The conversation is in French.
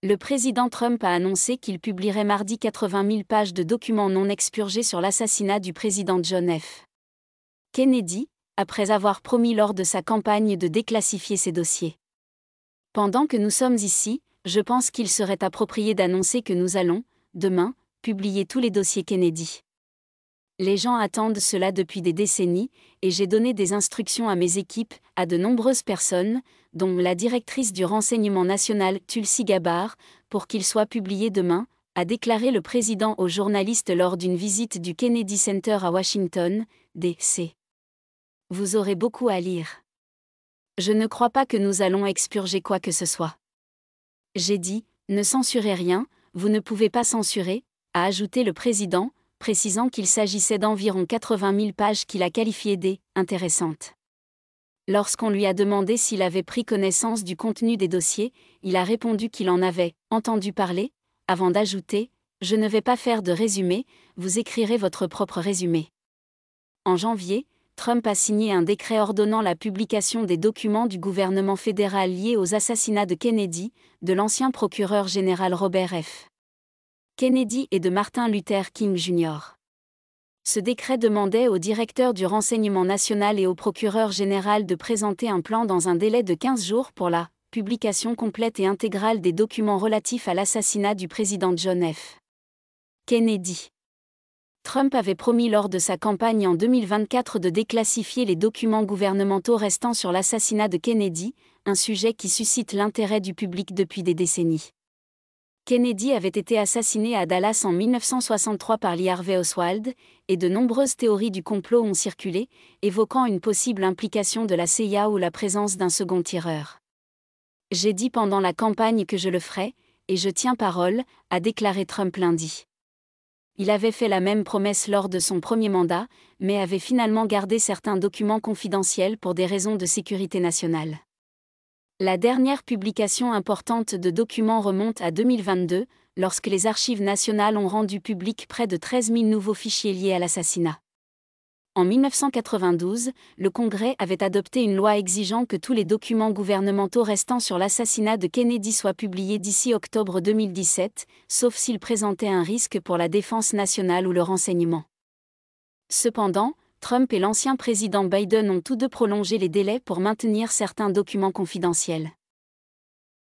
Le président Trump a annoncé qu'il publierait mardi 80 000 pages de documents non expurgés sur l'assassinat du président John F. Kennedy, après avoir promis lors de sa campagne de déclassifier ces dossiers. Pendant que nous sommes ici, je pense qu'il serait approprié d'annoncer que nous allons, demain, publier tous les dossiers Kennedy. Les gens attendent cela depuis des décennies, et j'ai donné des instructions à mes équipes, à de nombreuses personnes, dont la directrice du renseignement national Tulsi Gabbard, pour qu'ils soient publiés demain, a déclaré le président aux journalistes lors d'une visite du Kennedy Center à Washington, D.C. Vous aurez beaucoup à lire. Je ne crois pas que nous allons expurger quoi que ce soit. J'ai dit, ne censurez rien, vous ne pouvez pas censurer, a ajouté le président, précisant qu'il s'agissait d'environ 80 000 pages qu'il a qualifiées d'intéressantes. Lorsqu'on lui a demandé s'il avait pris connaissance du contenu des dossiers, il a répondu qu'il en avait entendu parler, avant d'ajouter « Je ne vais pas faire de résumé, vous écrirez votre propre résumé ». En janvier, Trump a signé un décret ordonnant la publication des documents du gouvernement fédéral liés aux assassinats de Kennedy, de l'ancien procureur général Robert F. Kennedy et de Martin Luther King Jr. Ce décret demandait au directeur du renseignement national et au procureur général de présenter un plan dans un délai de 15 jours pour la publication complète et intégrale des documents relatifs à l'assassinat du président John F. Kennedy. Trump avait promis lors de sa campagne en 2024 de déclassifier les documents gouvernementaux restant sur l'assassinat de Kennedy, un sujet qui suscite l'intérêt du public depuis des décennies. Kennedy avait été assassiné à Dallas en 1963 par Lee Harvey Oswald, et de nombreuses théories du complot ont circulé, évoquant une possible implication de la CIA ou la présence d'un second tireur. J'ai dit pendant la campagne que je le ferais, et je tiens parole, a déclaré Trump lundi. Il avait fait la même promesse lors de son premier mandat, mais avait finalement gardé certains documents confidentiels pour des raisons de sécurité nationale. La dernière publication importante de documents remonte à 2022, lorsque les archives nationales ont rendu public près de 13 000 nouveaux fichiers liés à l'assassinat. En 1992, le Congrès avait adopté une loi exigeant que tous les documents gouvernementaux restant sur l'assassinat de Kennedy soient publiés d'ici octobre 2017, sauf s'ils présentaient un risque pour la défense nationale ou le renseignement. Cependant, Trump et l'ancien président Biden ont tous deux prolongé les délais pour maintenir certains documents confidentiels.